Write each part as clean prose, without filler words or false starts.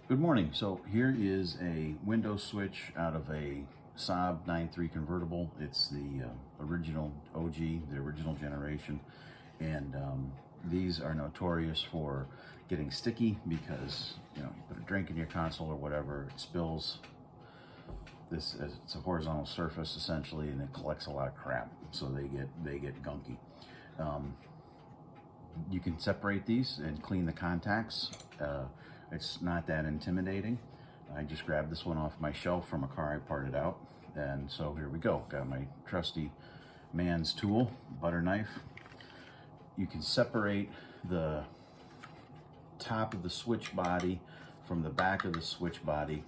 Good morning. So here is a window switch out of a Saab 9.3 convertible. It's the original OG, the original generation. And these are notorious for getting sticky because, you put a drink in your console or whatever, it spills. It's a horizontal surface essentially, and it collects a lot of crap. So they get gunky. You can separate these and clean the contacts. It's not that intimidating. I just grabbed this one off my shelf from a car I parted out. And so here we go. Got my trusty man's tool, butter knife. You can separate the top of the switch body from the back of the switch body.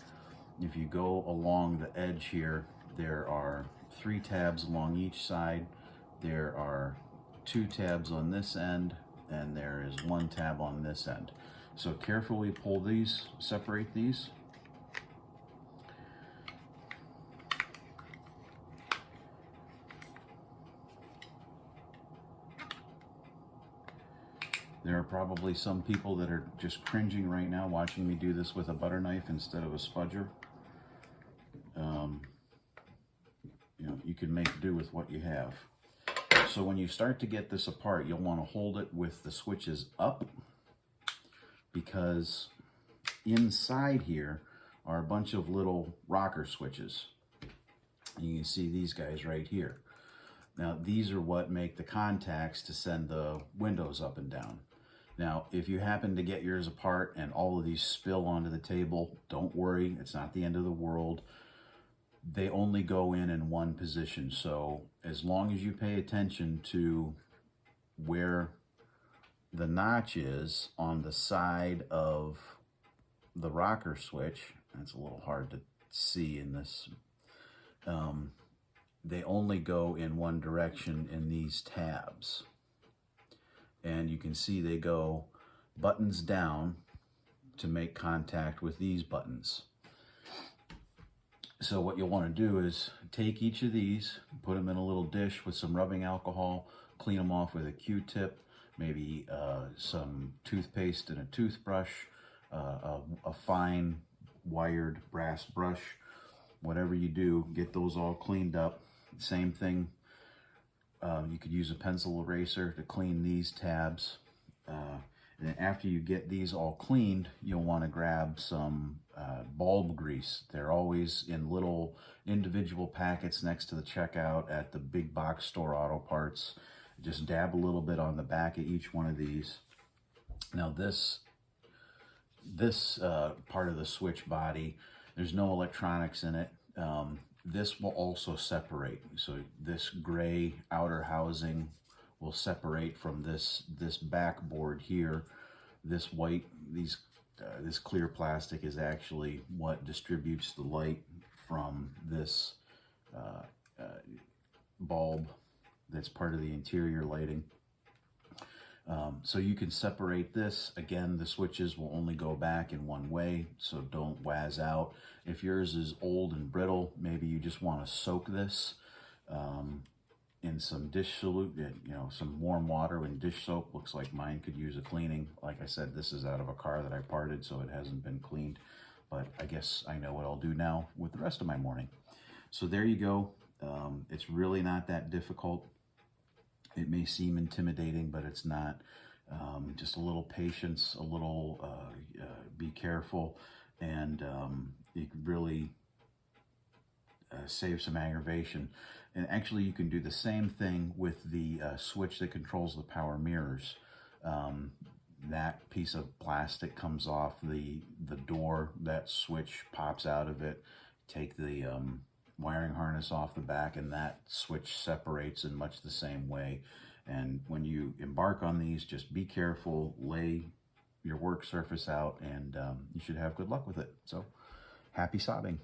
If you go along the edge here, there are 3 tabs along each side. There are 2 tabs on this end, and there is 1 tab on this end. So carefully pull these, separate these. There are probably some people that are just cringing right now watching me do this with a butter knife instead of a spudger. You can make do with what you have. So when you start to get this apart, you'll want to hold it with the switches up, because inside here are a bunch of little rocker switches. You can see these guys right here. Now, these are what make the contacts to send the windows up and down. Now, if you happen to get yours apart and all of these spill onto the table, don't worry, it's not the end of the world. They only go in one position. So as long as you pay attention to where the notch is on the side of the rocker switch, that's a little hard to see in this, they only go in one direction in these tabs. And you can see they go buttons down to make contact with these buttons. So what you'll want to do is take each of these, put them in a little dish with some rubbing alcohol, clean them off with a Q-tip, maybe some toothpaste and a toothbrush, a fine wired brass brush. Whatever you do, get those all cleaned up. Same thing, you could use a pencil eraser to clean these tabs. And then after you get these all cleaned, you'll want to grab some bulb grease. They're always in little individual packets next to the checkout at the big box store auto parts. Just dab a little bit on the back of each one of these. Now this part of the switch body, there's no electronics in it. This will also separate. So this gray outer housing will separate from this backboard here. This white, this clear plastic is actually what distributes the light from this bulb that's part of the interior lighting. So you can separate this. Again, the switches will only go back in one way, so don't waz out. If yours is old and brittle, maybe you just want to soak this in some dish solute, some warm water and dish soap. Looks like mine could use a cleaning. Like I said, this is out of a car that I parted, so it hasn't been cleaned. But I guess I know what I'll do now with the rest of my morning. So there you go. It's really not that difficult. It may seem intimidating, but it's not. Just a little patience, a little be careful, and you can really save some aggravation. And actually, you can do the same thing with the switch that controls the power mirrors. That piece of plastic comes off the door, that switch pops out of it. Take the wiring harness off the back, and that switch separates in much the same way. And when you embark on these, just be careful, lay your work surface out, and you should have good luck with it. So happy sobbing.